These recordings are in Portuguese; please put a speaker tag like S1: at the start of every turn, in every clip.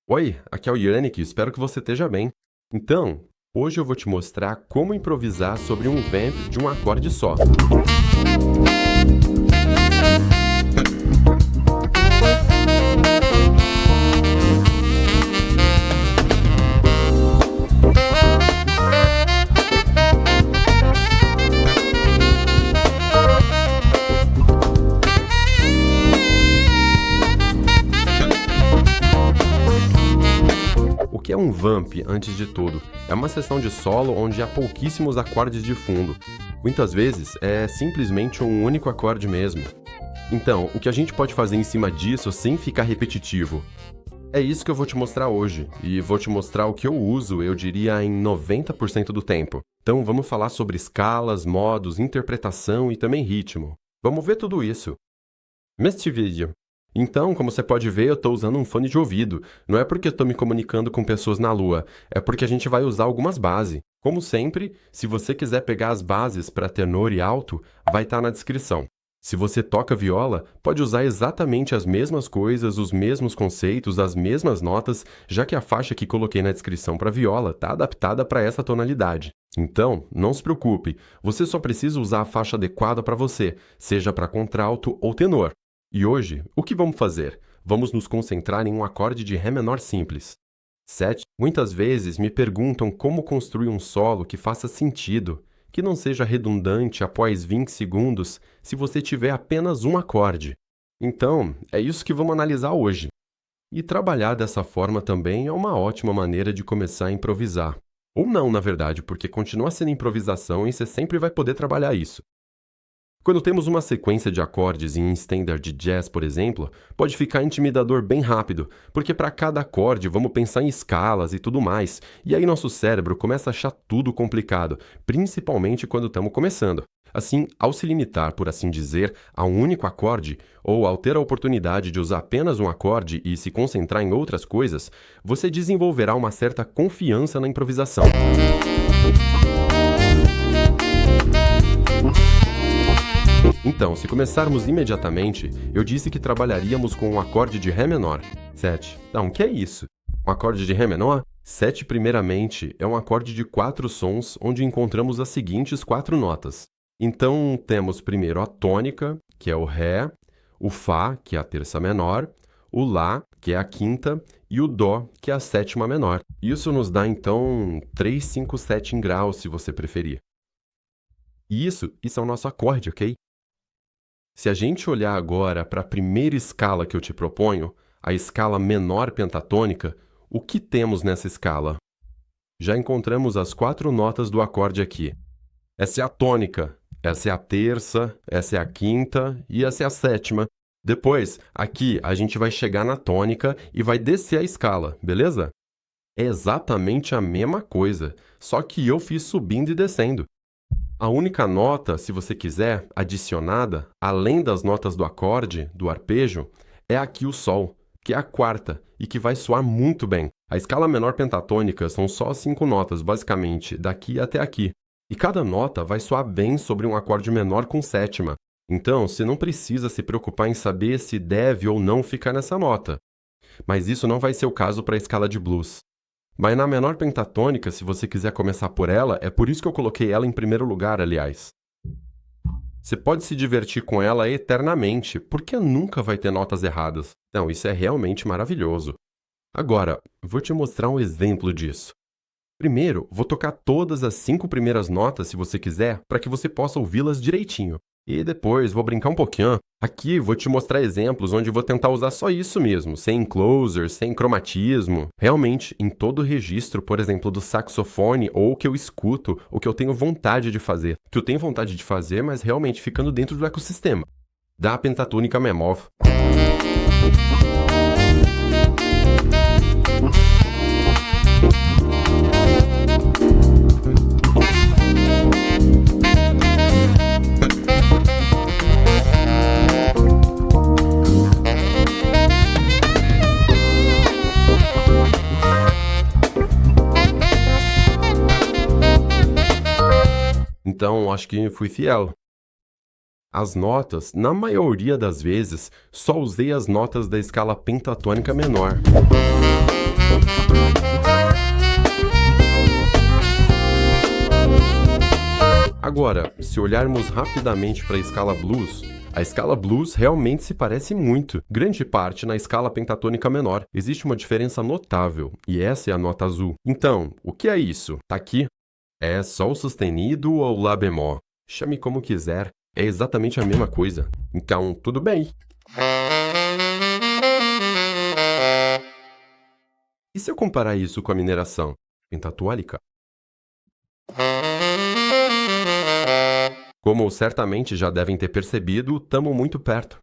S1: Oi, aqui é o Yannick, espero que você esteja bem. Então, hoje eu vou te mostrar como improvisar sobre um vamp de um acorde só. O que é um vamp, antes de tudo? É uma seção de solo onde há pouquíssimos acordes de fundo. Muitas vezes é simplesmente um único acorde mesmo. Então, o que a gente pode fazer em cima disso sem ficar repetitivo? É isso que eu vou te mostrar hoje, e vou te mostrar o que eu uso, eu diria, em 90% do tempo. Então vamos falar sobre escalas, modos, interpretação e também ritmo. Vamos ver tudo isso neste vídeo. Então, como você pode ver, eu estou usando um fone de ouvido. Não é porque eu estou me comunicando com pessoas na Lua, é porque a gente vai usar algumas bases. Como sempre, se você quiser pegar as bases para tenor e alto, vai estar na descrição. Se você toca viola, pode usar exatamente as mesmas coisas, os mesmos conceitos, as mesmas notas, já que a faixa que coloquei na descrição para viola está adaptada para essa tonalidade. Então, não se preocupe, você só precisa usar a faixa adequada para você, seja para contralto ou tenor. E hoje, o que vamos fazer? Vamos nos concentrar em um acorde de Ré menor simples. 7. Muitas vezes me perguntam como construir um solo que faça sentido, que não seja redundante após 20 segundos se você tiver apenas um acorde. Então, é isso que vamos analisar hoje. E trabalhar dessa forma também é uma ótima maneira de começar a improvisar. Ou não, na verdade, porque continua sendo improvisação e você sempre vai poder trabalhar isso. Quando temos uma sequência de acordes em standard de jazz, por exemplo, pode ficar intimidador bem rápido, porque para cada acorde vamos pensar em escalas e tudo mais, e aí nosso cérebro começa a achar tudo complicado, principalmente quando estamos começando. Assim, ao se limitar, por assim dizer, a um único acorde, ou ao ter a oportunidade de usar apenas um acorde e se concentrar em outras coisas, você desenvolverá uma certa confiança na improvisação. Então, se começarmos imediatamente, eu disse que trabalharíamos com um acorde de Ré menor. 7. Então, o que é isso? Um acorde de Ré menor? 7, primeiramente, é um acorde de 4 sons onde encontramos as seguintes 4 notas. Então, temos primeiro a tônica, que é o Ré, o Fá, que é a terça menor, o Lá, que é a quinta, e o Dó, que é a sétima menor. Isso nos dá, então, 3, 5, 7 em grau, se você preferir. E isso é o nosso acorde, ok? Se a gente olhar agora para a primeira escala que eu te proponho, a escala menor pentatônica, o que temos nessa escala? Já encontramos as 4 notas do acorde aqui. Essa é a tônica, essa é a terça, essa é a quinta e essa é a sétima. Depois, aqui, a gente vai chegar na tônica e vai descer a escala, beleza? É exatamente a mesma coisa, só que eu fiz subindo e descendo. A única nota, se você quiser, adicionada, além das notas do acorde, do arpejo, é aqui o Sol, que é a quarta e que vai soar muito bem. A escala menor pentatônica são só 5 notas, basicamente, daqui até aqui. E cada nota vai soar bem sobre um acorde menor com sétima. Então, você não precisa se preocupar em saber se deve ou não ficar nessa nota. Mas isso não vai ser o caso para a escala de blues. Mas na menor pentatônica, se você quiser começar por ela, é por isso que eu coloquei ela em primeiro lugar, aliás. Você pode se divertir com ela eternamente, porque nunca vai ter notas erradas. Então, isso é realmente maravilhoso. Agora, vou te mostrar um exemplo disso. Primeiro, vou tocar todas as 5 primeiras notas, se você quiser, para que você possa ouvi-las direitinho. E depois vou brincar um pouquinho. Aqui vou te mostrar exemplos onde vou tentar usar só isso mesmo, sem enclosure, sem cromatismo. Realmente, em todo registro, por exemplo, do saxofone, ou o que eu escuto, o que eu tenho vontade de fazer. Que eu tenho vontade de fazer, mas realmente ficando dentro do ecossistema. Da pentatônica bemol. Então, acho que fui fiel. As notas, na maioria das vezes, só usei as notas da escala pentatônica menor. Agora, se olharmos rapidamente para a escala blues, a escala blues realmente se parece muito, grande parte na escala pentatônica menor. Existe uma diferença notável, e essa é a nota azul. Então, o que é isso? Tá aqui. É sol sustenido ou lá bemol? Chame como quiser, é exatamente a mesma coisa. Então, tudo bem. E se eu comparar isso com a mineração pentatônica? Como certamente já devem ter percebido, estamos muito perto.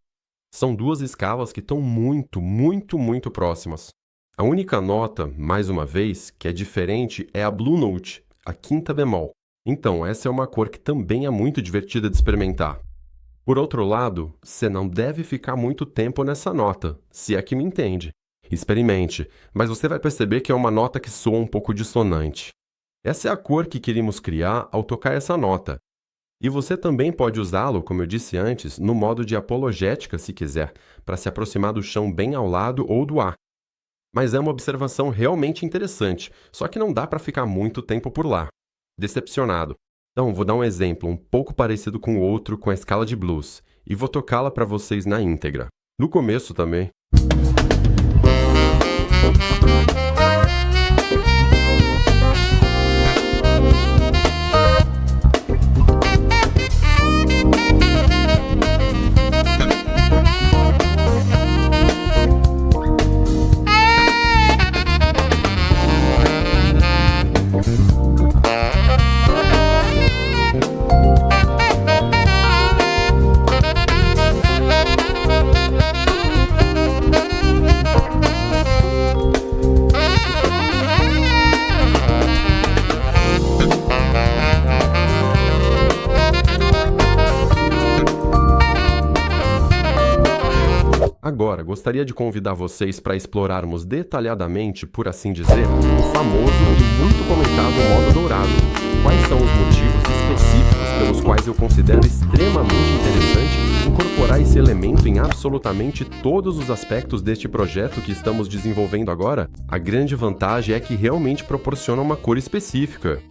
S1: São duas escalas que estão muito próximas. A única nota, mais uma vez, que é diferente é a Blue Note, a quinta bemol. Então, essa é uma cor que também é muito divertida de experimentar. Por outro lado, você não deve ficar muito tempo nessa nota, se é que me entende. Experimente, mas você vai perceber que é uma nota que soa um pouco dissonante. Essa é a cor que queríamos criar ao tocar essa nota. E você também pode usá-lo, como eu disse antes, no modo de apologética, se quiser, para se aproximar do chão bem ao lado ou do ar. Mas é uma observação realmente interessante, só que não dá para ficar muito tempo por lá. Decepcionado. Então, vou dar um exemplo um pouco parecido com o outro com a escala de blues, e vou tocá-la para vocês na íntegra. No começo também. Agora, gostaria de convidar vocês para explorarmos detalhadamente, por assim dizer, o famoso e muito comentado modo dourado. Quais são os motivos específicos pelos quais eu considero extremamente interessante incorporar esse elemento em absolutamente todos os aspectos deste projeto que estamos desenvolvendo agora? A grande vantagem é que realmente proporciona uma cor específica.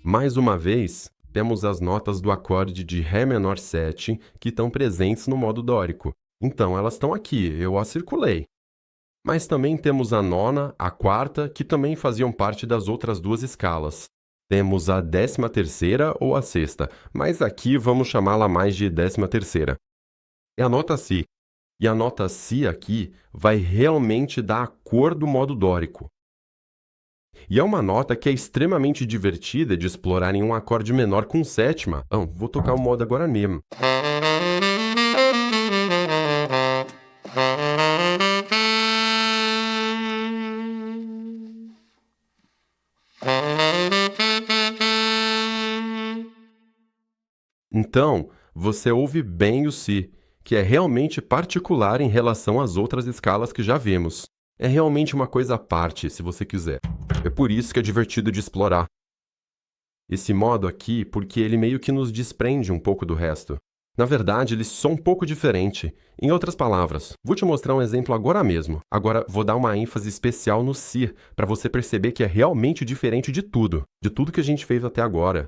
S1: Mais uma vez, temos as notas do acorde de Ré menor 7 que estão presentes no modo dórico. Então, elas estão aqui, eu as circulei. Mas também temos a nona, a quarta, que também faziam parte das outras duas escalas. Temos a 13ª ou a sexta, mas aqui vamos chamá-la mais de 13ª. É a nota Si. E a nota Si aqui vai realmente dar a cor do modo dórico. E é uma nota que é extremamente divertida de explorar em um acorde menor com sétima. Vou tocar o modo agora mesmo. Então, você ouve bem o Si, que é realmente particular em relação às outras escalas que já vimos. É realmente uma coisa à parte, se você quiser. É por isso que é divertido de explorar. Esse modo aqui, porque ele meio que nos desprende um pouco do resto. Na verdade, ele só um pouco diferente. Em outras palavras, vou te mostrar um exemplo agora mesmo. Agora, vou dar uma ênfase especial no Si, para você perceber que é realmente diferente de tudo que a gente fez até agora.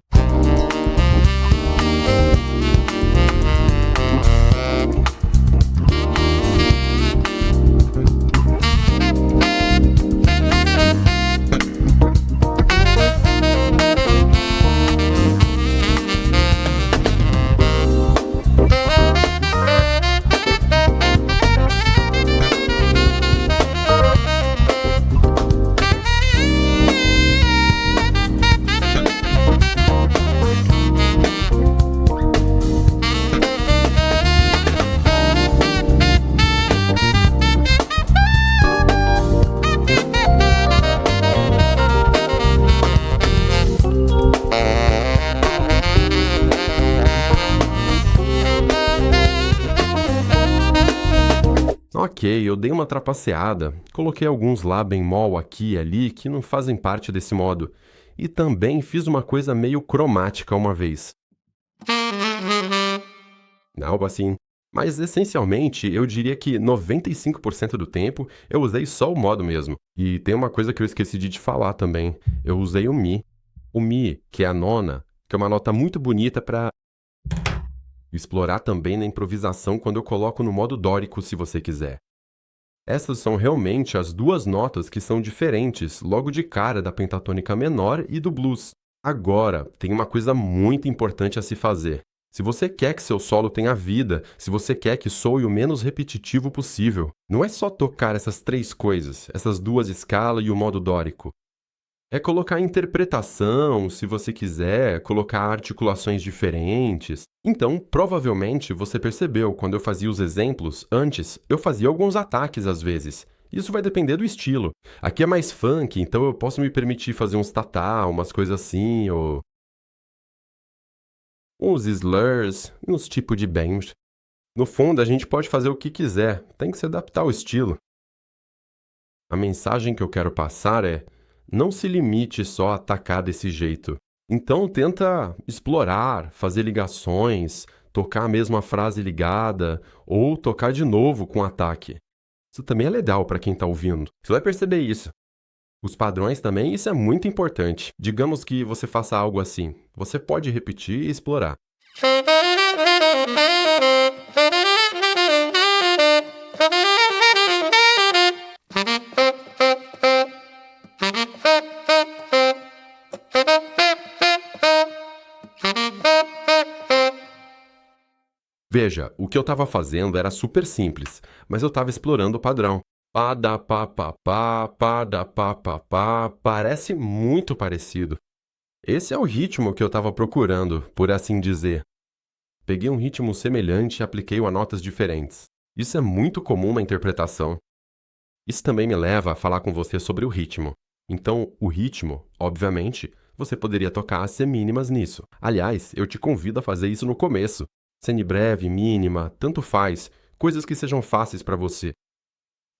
S1: Ok, eu dei uma trapaceada, coloquei alguns lá bemol aqui e ali que não fazem parte desse modo. E também fiz uma coisa meio cromática uma vez. Algo assim. Mas essencialmente, eu diria que 95% do tempo eu usei só o modo mesmo. E tem uma coisa que eu esqueci de te falar também. Eu usei o Mi. O Mi, que é a nona, que é uma nota muito bonita para explorar também na improvisação quando eu coloco no modo dórico, se você quiser. Essas são realmente as duas notas que são diferentes logo de cara da pentatônica menor e do blues. Agora, tem uma coisa muito importante a se fazer. Se você quer que seu solo tenha vida, se você quer que soe o menos repetitivo possível, não é só tocar essas três coisas, essas duas escalas e o modo dórico. É colocar interpretação, se você quiser, colocar articulações diferentes. Então, provavelmente você percebeu, quando eu fazia os exemplos, antes, eu fazia alguns ataques às vezes. Isso vai depender do estilo. Aqui é mais funk, então eu posso me permitir fazer uns tatá, umas coisas assim, ou uns slurs, uns tipos de bend. No fundo, a gente pode fazer o que quiser, tem que se adaptar ao estilo. A mensagem que eu quero passar é: não se limite só a atacar desse jeito. Então tenta explorar, fazer ligações, tocar a mesma frase ligada ou tocar de novo com ataque. Isso também é legal para quem está ouvindo. Você vai perceber isso. Os padrões também, isso é muito importante. Digamos que você faça algo assim. Você pode repetir e explorar. Veja, o que eu estava fazendo era super simples, mas eu estava explorando o padrão. Pá, parece muito parecido. Esse é o ritmo que eu estava procurando, por assim dizer. Peguei um ritmo semelhante e apliquei-o a notas diferentes. Isso é muito comum na interpretação. Isso também me leva a falar com você sobre o ritmo. Então, o ritmo, obviamente, você poderia tocar as semínimas nisso. Aliás, eu te convido a fazer isso no começo. Semibreve, mínima, tanto faz, coisas que sejam fáceis para você.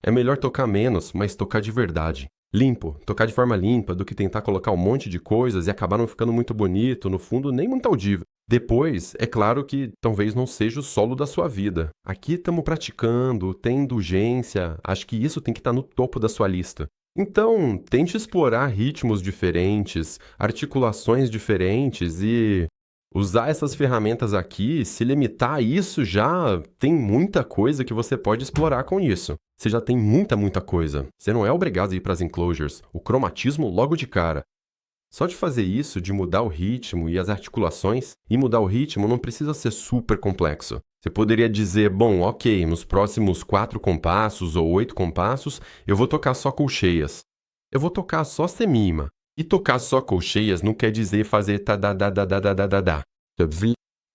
S1: É melhor tocar menos, mas tocar de verdade. Limpo, tocar de forma limpa, do que tentar colocar um monte de coisas e acabar não ficando muito bonito, no fundo nem muito audível. Depois, é claro que talvez não seja o solo da sua vida. Aqui estamos praticando, tem indulgência, acho que isso tem que estar no topo da sua lista. Então, tente explorar ritmos diferentes, articulações diferentes e usar essas ferramentas aqui, se limitar a isso, já tem muita coisa que você pode explorar com isso. Você já tem muita coisa. Você não é obrigado a ir para as enclosures, o cromatismo logo de cara. Só de fazer isso, de mudar o ritmo e as articulações, e mudar o ritmo não precisa ser super complexo. Você poderia dizer, bom, ok, nos próximos 4 compassos ou 8 compassos, eu vou tocar só colcheias. Eu vou tocar só semima. E tocar só colcheias não quer dizer fazer tadadadadadadadadá.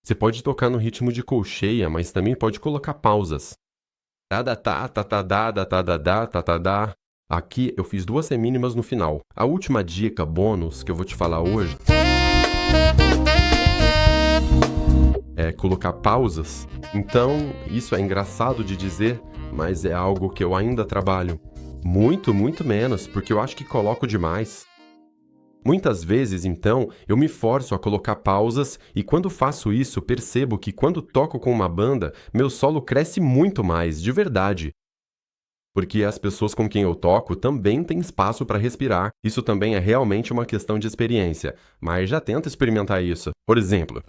S1: Você pode tocar no ritmo de colcheia, mas também pode colocar pausas. Tadadá, tatadá, tatadá, tatadá. Aqui eu fiz 2 semínimas no final. A última dica bônus que eu vou te falar hoje é colocar pausas. Então, isso é engraçado de dizer, mas é algo que eu ainda trabalho. Muito menos, porque eu acho que coloco demais. Muitas vezes, então, eu me forço a colocar pausas e quando faço isso, percebo que quando toco com uma banda, meu solo cresce muito mais, de verdade. Porque as pessoas com quem eu toco também têm espaço para respirar. Isso também é realmente uma questão de experiência, mas já tenta experimentar isso. Por exemplo,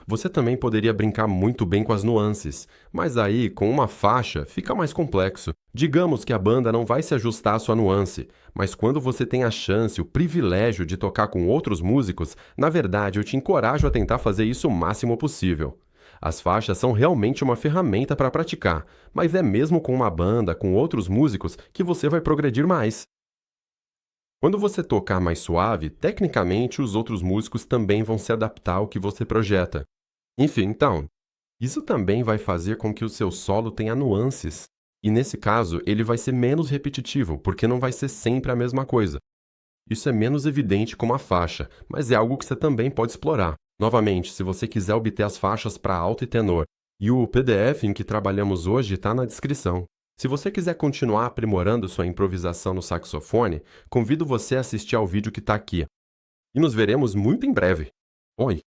S1: você também poderia brincar muito bem com as nuances, mas aí, com uma faixa, fica mais complexo. Digamos que a banda não vai se ajustar à sua nuance, mas quando você tem a chance, o privilégio de tocar com outros músicos, na verdade eu te encorajo a tentar fazer isso o máximo possível. As faixas são realmente uma ferramenta para praticar, mas é mesmo com uma banda, com outros músicos, que você vai progredir mais. Quando você tocar mais suave, tecnicamente os outros músicos também vão se adaptar ao que você projeta. Enfim, então, isso também vai fazer com que o seu solo tenha nuances. E nesse caso, ele vai ser menos repetitivo, porque não vai ser sempre a mesma coisa. Isso é menos evidente com uma faixa, mas é algo que você também pode explorar. Novamente, se você quiser obter as faixas para alto e tenor, e o PDF em que trabalhamos hoje está na descrição. Se você quiser continuar aprimorando sua improvisação no saxofone, convido você a assistir ao vídeo que está aqui. E nos veremos muito em breve. Oi!